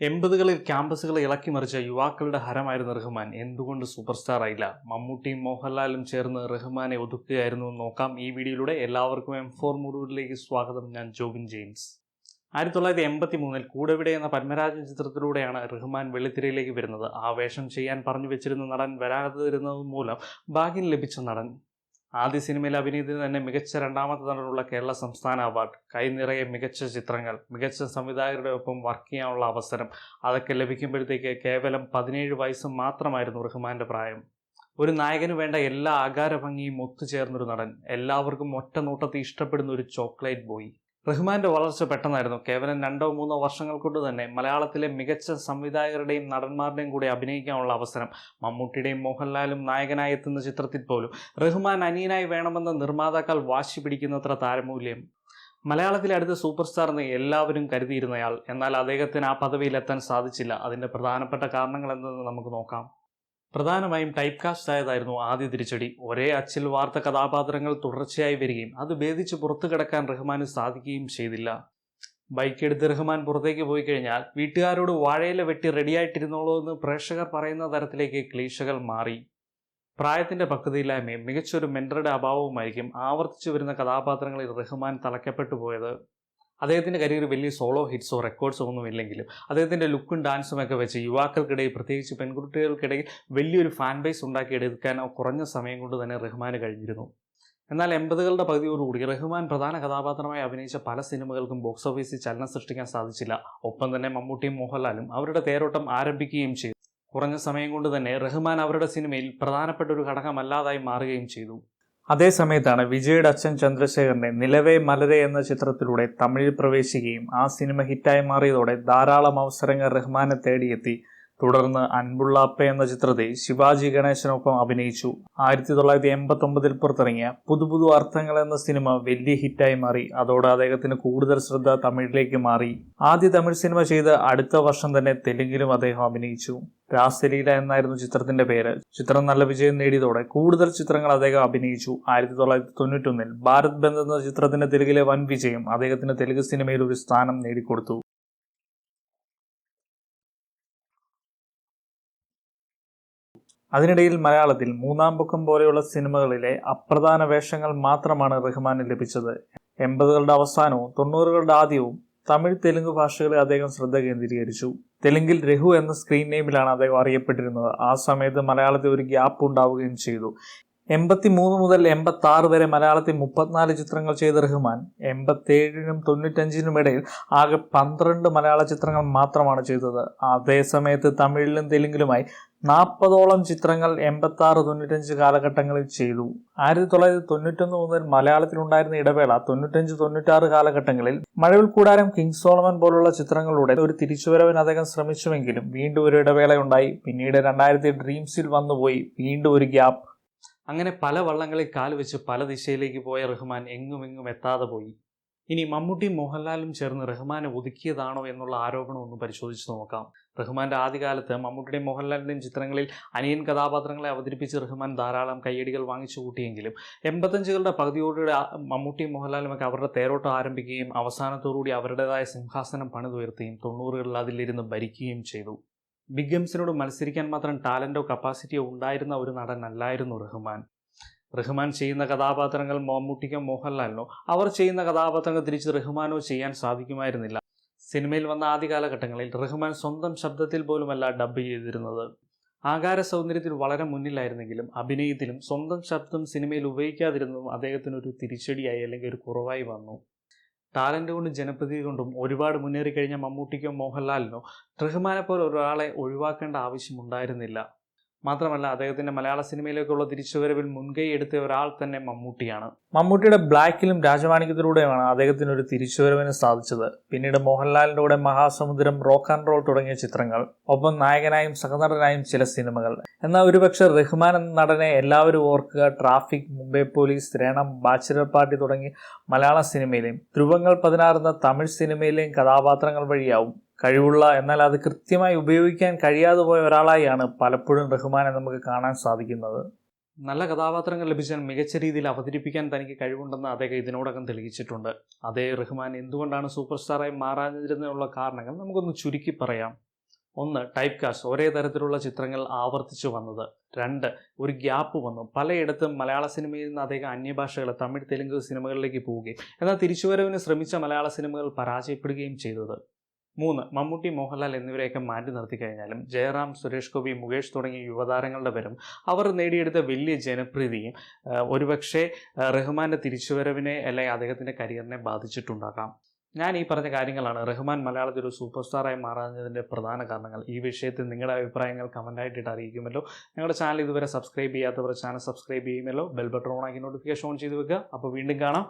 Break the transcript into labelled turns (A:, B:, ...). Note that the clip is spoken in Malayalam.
A: എൺപതുകളിൽ ക്യാമ്പസുകൾ ഇളക്കിമറിച്ച യുവാക്കളുടെ ഹരമായിരുന്ന റഹ്മാൻ എന്തുകൊണ്ട് സൂപ്പർ സ്റ്റാർ ആയില്ല? മമ്മൂട്ടിയും മോഹൻലാലും ചേർന്ന് റഹ്മാനെ ഒതുക്കുകയായിരുന്നു. നോക്കാം ഈ വീഡിയോയിലൂടെ. എല്ലാവർക്കും M4 മൂവിയിലേക്ക് സ്വാഗതം. ഞാൻ ജോബിൻ ജെയിംസ്. 1983 കൂടെവിടെ എന്ന പത്മരാജൻ ചിത്രത്തിലൂടെയാണ് റഹ്മാൻ വെള്ളിത്തിരയിലേക്ക് വരുന്നത്. ആ വേഷം ചെയ്യാൻ പറഞ്ഞു വെച്ചിരുന്ന നടൻ വരാതിരുന്നത് മൂലം ഭാഗ്യം ലഭിച്ച നടൻ. ആദ്യ സിനിമയിലെ അഭിനയത്തിന് തന്നെ മികച്ച രണ്ടാമത്തെ നടനുള്ള കേരള സംസ്ഥാന അവാർഡ്, കൈനിറയെ മികച്ച ചിത്രങ്ങൾ, മികച്ച സംവിധായകരുടെ ഒപ്പം വർക്ക് ചെയ്യാനുള്ള അവസരം, അതൊക്കെ ലഭിക്കുമ്പോഴത്തേക്ക് കേവലം 17 വയസ്സ് മാത്രമായിരുന്നു റഹ്മാന്റെ പ്രായം. ഒരു നായകന് വേണ്ട എല്ലാ ആകാരഭംഗിയും ഒത്തുചേർന്നൊരു നടൻ, എല്ലാവർക്കും ഒറ്റ നോട്ടത്തിൽ ഇഷ്ടപ്പെടുന്ന ഒരു ചോക്ലേറ്റ് ബോയ്. റഹ്മാന്റെ വളർച്ച പെട്ടെന്നായിരുന്നു. കേവലം 2-3 വർഷങ്ങൾ കൊണ്ട് തന്നെ മലയാളത്തിലെ മികച്ച സംവിധായകരുടെയും നടന്മാരുടെയും കൂടെ അഭിനയിക്കാനുള്ള അവസരം. മമ്മൂട്ടിയുടെയും മോഹൻലാലും നായകനായി എത്തുന്ന ചിത്രത്തിൽ പോലും റഹ്മാൻ അനിയനായി വേണമെന്ന നിർമ്മാതാക്കൾ വാശി പിടിക്കുന്നത്ര താരമൂല്യം. മലയാളത്തിലെ അടുത്ത സൂപ്പർ സ്റ്റാർ എന്ന് എല്ലാവരും കരുതിയിരുന്നയാൾ. എന്നാൽ അദ്ദേഹത്തിന് ആ പദവിയിലെത്താൻ സാധിച്ചില്ല. അതിൻ്റെ പ്രധാനപ്പെട്ട കാരണങ്ങൾ എന്തെന്ന് നമുക്ക് നോക്കാം. പ്രധാനമായും ടൈപ്പ് കാസ്റ്റ് ആയതായിരുന്നു ആദ്യ തിരിച്ചടി. ഒരേ അച്ചിൽ വാർത്ത കഥാപാത്രങ്ങൾ തുടർച്ചയായി വരികയും അത് ഭേദിച്ച് പുറത്തു കിടക്കാൻ റഹ്മാന് സാധിക്കുകയും ചെയ്തില്ല. ബൈക്കെടുത്ത് റഹ്മാൻ പുറത്തേക്ക് പോയി കഴിഞ്ഞാൽ വീട്ടുകാരോട് വാഴയില വെട്ടി റെഡിയായിട്ടിരുന്നോളൂ എന്ന് പ്രേക്ഷകർ പറയുന്ന തരത്തിലേക്ക് ക്ലീശകൾ മാറി. പ്രായത്തിൻ്റെ പക്വതയില്ലായ്മയും മികച്ചൊരു മെന്ററുടെ അഭാവവുമായിരിക്കും ആവർത്തിച്ചു വരുന്ന കഥാപാത്രങ്ങളിൽ റഹ്മാൻ തളയ്ക്കപ്പെട്ടു പോയത്. അദ്ദേഹത്തിൻ്റെ കരിയർ വലിയ സോളോ ഹിറ്റ്സോ റെക്കോർഡ്സോ ഒന്നും ഇല്ലെങ്കിലും അദ്ദേഹത്തിൻ്റെ ലുക്കും ഡാൻസും ഒക്കെ വെച്ച് യുവാക്കൾക്കിടയിൽ, പ്രത്യേകിച്ച് പെൺകുട്ടികൾക്കിടയിൽ വലിയൊരു ഫാൻ ബേസ് ഉണ്ടാക്കിയെടുക്കാൻ കുറഞ്ഞ സമയം കൊണ്ട് തന്നെ റഹ്മാന് കഴിഞ്ഞിരുന്നു. എന്നാൽ 80കളുടെ പകുതിയോടുകൂടി റഹ്മാൻ പ്രധാന കഥാപാത്രമായി അഭിനയിച്ച പല സിനിമകൾക്കും ബോക്സ് ഓഫീസിൽ ചലനം സൃഷ്ടിക്കാൻ സാധിച്ചില്ല. ഒപ്പം തന്നെ മമ്മൂട്ടിയും മോഹൻലാലും അവരുടെ തേരോട്ടം ആരംഭിക്കുകയും ചെയ്തു. കുറഞ്ഞ സമയം കൊണ്ട് തന്നെ റഹ്മാൻ അവരുടെ സിനിമയിൽ പ്രധാനപ്പെട്ട ഒരു ഘടകമല്ലാതായി മാറുകയും ചെയ്തു. അതേസമയത്താണ് വിജയുടെ അച്ഛൻ ചന്ദ്രശേഖറിന്റെ നിലവേ മലരെ എന്ന ചിത്രത്തിലൂടെ തമിഴിൽ പ്രവേശിക്കുകയും ആ സിനിമ ഹിറ്റായി മാറിയതോടെ ധാരാളം അവസരങ്ങൾ റഹ്മാനെ തേടിയെത്തി. തുടർന്ന് അൻപുള്ളാപ്പ എന്ന ചിത്രത്തിൽ ശിവാജി ഗണേശനൊപ്പം അഭിനയിച്ചു. 1989 പുറത്തിറങ്ങിയ പുതുപുതു അർത്ഥങ്ങൾ എന്ന സിനിമ വലിയ ഹിറ്റായി മാറി. അതോടെ അദ്ദേഹത്തിന് കൂടുതൽ ശ്രദ്ധ തമിഴിലേക്ക് മാറി. ആദ്യ തമിഴ് സിനിമ ചെയ്ത് അടുത്ത വർഷം തന്നെ തെലുങ്കിലും അദ്ദേഹം അഭിനയിച്ചു. രാസലീല എന്നായിരുന്നു ചിത്രത്തിന്റെ പേര്. ചിത്രം നല്ല വിജയം നേടിയതോടെ കൂടുതൽ ചിത്രങ്ങൾ അദ്ദേഹം അഭിനയിച്ചു. 1991 ഭാരത് ബന്ദ് എന്ന ചിത്രത്തിന്റെ തെലുങ്കിലെ വൻ വിജയം അദ്ദേഹത്തിന് തെലുങ്ക് സിനിമയിൽ ഒരു സ്ഥാനം നേടിക്കൊടുത്തു. അതിനിടയിൽ മലയാളത്തിൽ മൂന്നാം പൊക്കം പോലെയുള്ള സിനിമകളിലെ അപ്രധാന വേഷങ്ങൾ മാത്രമാണ് റഹ്മാന് ലഭിച്ചത്. 80കളുടെ അവസാനവും 90കളുടെ ആദ്യവും തമിഴ്, തെലുങ്ക് ഭാഷകളിൽ അദ്ദേഹം ശ്രദ്ധ കേന്ദ്രീകരിച്ചു. തെലുങ്കിൽ രഘു എന്ന സ്ക്രീൻ നെയിമിലാണ് അദ്ദേഹം അറിയപ്പെട്ടിരുന്നത്. ആ സമയത്ത് മലയാളത്തിൽ ഒരു ഗ്യാപ്പ് ഉണ്ടാവുകയും ചെയ്തു. 83 മുതൽ 86 വരെ മലയാളത്തിൽ 34 ചിത്രങ്ങൾ ചെയ്ത റഹ്മാൻ 87നും 95നും ഇടയിൽ ആകെ 12 മലയാള ചിത്രങ്ങൾ മാത്രമാണ് ചെയ്തത്. അതേസമയത്ത് തമിഴിലും തെലുങ്കിലുമായി 40ഓളം ചിത്രങ്ങൾ 86, 95 കാലഘട്ടങ്ങളിൽ ചെയ്തു. 1991 മുതൽ മലയാളത്തിലുണ്ടായിരുന്ന ഇടവേള 95, 96 കാലഘട്ടങ്ങളിൽ മഴവിൽ കൂടാരം, കിങ് സോളമൻ പോലുള്ള ചിത്രങ്ങളിലൂടെ ഒരു തിരിച്ചുവരവിന് അദ്ദേഹം ശ്രമിച്ചുവെങ്കിലും വീണ്ടും ഒരു ഇടവേളയുണ്ടായി. പിന്നീട് 2000 ഡ്രീംസിൽ വന്നുപോയി. വീണ്ടും ഒരു ഗ്യാപ്പ്. അങ്ങനെ പല വള്ളങ്ങളിൽ കാൽ വെച്ച് പല ദിശയിലേക്ക് പോയ റഹ്മാൻ എങ്ങും എത്താതെ പോയി. ഇനി മമ്മൂട്ടിയും മോഹൻലാലും ചേർന്ന് റഹ്മാനെ ഒതുക്കിയതാണോ എന്നുള്ള ആരോപണം ഒന്ന് പരിശോധിച്ച് നോക്കാം. റഹ്മാന്റെ ആദ്യകാലത്ത് മമ്മൂട്ടിയുടെയും മോഹൻലാലിന്റെയും ചിത്രങ്ങളിൽ അനിയൻ കഥാപാത്രങ്ങളെ അവതരിപ്പിച്ച് റഹ്മാൻ ധാരാളം കയ്യടികൾ വാങ്ങിച്ചു കൂട്ടിയെങ്കിലും 85കളുടെ പകുതിയോടുകൂടി മമ്മൂട്ടിയും മോഹൻലാലും ഒക്കെ അവരുടെ തേരോട്ടം ആരംഭിക്കുകയും അവസാനത്തോടുകൂടി അവരുടേതായ സിംഹാസനം പണിതുയർത്തുകയും 90കളിൽ അതിലിരുന്ന് ഭരിക്കുകയും ചെയ്തു. ബിഗ് ഗെയിംസിനോട് മത്സരിക്കാൻ മാത്രം ടാലന്റോ കപ്പാസിറ്റിയോ ഉണ്ടായിരുന്ന ഒരു നടനല്ലായിരുന്നു റഹ്മാൻ. റഹ്മാൻ ചെയ്യുന്ന കഥാപാത്രങ്ങൾ മമ്മൂട്ടിക്കോ മോഹൻലാലിനോ, അവർ ചെയ്യുന്ന കഥാപാത്രങ്ങൾ തിരിച്ച് റഹ്മാനോ ചെയ്യാൻ സാധിക്കുമായിരുന്നില്ല. സിനിമയിൽ വന്ന ആദ്യ കാലഘട്ടങ്ങളിൽ റഹ്മാൻ സ്വന്തം ശബ്ദത്തിൽ പോലുമല്ല ഡബ് ചെയ്തിരുന്നത്. ആകാര സൗന്ദര്യത്തിൽ വളരെ മുന്നിലായിരുന്നെങ്കിലും അഭിനയത്തിലും സ്വന്തം ശബ്ദം സിനിമയിൽ ഉപയോഗിക്കാതിരുന്നതും അദ്ദേഹത്തിനൊരു തിരിച്ചടിയായി, അല്ലെങ്കിൽ ഒരു കുറവായി വന്നു. ടാലന്റ് കൊണ്ടും ജനപ്രീതി കൊണ്ടും ഒരുപാട് മുന്നേറിക്കഴിഞ്ഞ മമ്മൂട്ടിക്കോ മോഹൻലാലിനോ റഹ്മാനെ പോലെ ഒരാളെ ഒഴിവാക്കേണ്ട ആവശ്യമുണ്ടായിരുന്നില്ല. മാത്രമല്ല അദ്ദേഹത്തിന്റെ മലയാള സിനിമയിലേക്കുള്ള തിരിച്ചുവരവിൽ മുൻകൈ എടുത്ത ഒരാൾ തന്നെ മമ്മൂട്ടിയാണ്. മമ്മൂട്ടിയുടെ ബ്ലാക്കിലും രാജമാണിക്യത്തിലൂടെയാണ് അദ്ദേഹത്തിന് ഒരു തിരിച്ചുവരവിന് സാധിച്ചത്. പിന്നീട് മോഹൻലാലിന്റെ കൂടെ മഹാസമുദ്രം, റോക്ക് ആൻഡ് റോൾ തുടങ്ങിയ ചിത്രങ്ങൾ, ഒപ്പം നായകനായും സഹനടനായും ചില സിനിമകൾ. എന്നാൽ ഒരുപക്ഷെ റഹ്മാൻ എന്ന നടനെ എല്ലാവരും ഓർക്കുക ട്രാഫിക്, മുംബൈ പോലീസ്, രണം, ബാച്ചിലർ പാർട്ടി തുടങ്ങി മലയാള സിനിമയിലെയും ധ്രുവങ്ങൾ 16 എന്ന തമിഴ് സിനിമയിലെയും കഥാപാത്രങ്ങൾ വഴിയാവും. കഴിവുള്ള, എന്നാൽ അത് കൃത്യമായി ഉപയോഗിക്കാൻ കഴിയാതെ പോയ ഒരാളായാണ് പലപ്പോഴും റഹ്മാനെ നമുക്ക് കാണാൻ സാധിക്കുന്നത്. നല്ല കഥാപാത്രങ്ങൾ ലഭിച്ചാൽ മികച്ച രീതിയിൽ അവതരിപ്പിക്കാൻ തനിക്ക് കഴിവുണ്ടെന്ന് അദ്ദേഹം ഇതിനോടകം തെളിയിച്ചിട്ടുണ്ട്. അതേ റഹ്മാൻ എന്തുകൊണ്ടാണ് സൂപ്പർ സ്റ്റാറായി മാറാതിരുന്നതിനുള്ള കാരണങ്ങൾ നമുക്കൊന്ന് ചുരുക്കി പറയാം. ഒന്ന്, ടൈപ്പ് കാസ്റ്റ്, ഒരേ തരത്തിലുള്ള ചിത്രങ്ങൾ ആവർത്തിച്ചു വന്നത്. 2, ഒരു ഗ്യാപ്പ് വന്നു. പലയിടത്തും മലയാള സിനിമയിൽ നിന്ന് അദ്ദേഹം അന്യഭാഷകൾ, തമിഴ്, തെലുങ്ക് സിനിമകളിലേക്ക് പോവുകയും എന്നാൽ തിരിച്ചുവരവിന് ശ്രമിച്ച മലയാള സിനിമകൾ പരാജയപ്പെടുകയും ചെയ്തത്. 3, മമ്മൂട്ടി, മോഹൻലാൽ എന്നിവരെയൊക്കെ മാറ്റി നിർത്തിക്കഴിഞ്ഞാലും ജയറാം, സുരേഷ് ഗോപി, മുകേഷ് തുടങ്ങിയ യുവതാരങ്ങളുടെ വരും അവർ നേടിയെടുത്ത വലിയ ജനപ്രീതിയും ഒരുപക്ഷെ റഹ്മാൻ്റെ തിരിച്ചുവരവിനെ അല്ലെങ്കിൽ അദ്ദേഹത്തിൻ്റെ കരിയറിനെ ബാധിച്ചിട്ടുണ്ടാകാം. ഞാൻ ഈ പറഞ്ഞ കാര്യങ്ങളാണ് റഹ്മാൻ മലയാളത്തിൽ ഒരു സൂപ്പർ സ്റ്റാറായി മാറാഞ്ഞതിൻ്റെ പ്രധാന കാരണങ്ങൾ. ഈ വിഷയത്തിൽ നിങ്ങളുടെ അഭിപ്രായങ്ങൾ കമൻറ്റായിട്ടിട്ട് അറിയിക്കുമല്ലോ. ഞങ്ങളുടെ ചാനൽ ഇതുവരെ സബ്സ്ക്രൈബ് ചെയ്യാത്തവർ ചാനൽ സബ്സ്ക്രൈബ് ചെയ്യുമല്ലോ. ബെൽ ബട്ടൺ ഓൺ ആക്കി നോട്ടിഫിക്കേഷൻ ഓൺ ചെയ്ത് വെക്കുക. അപ്പോൾ വീണ്ടും കാണാം.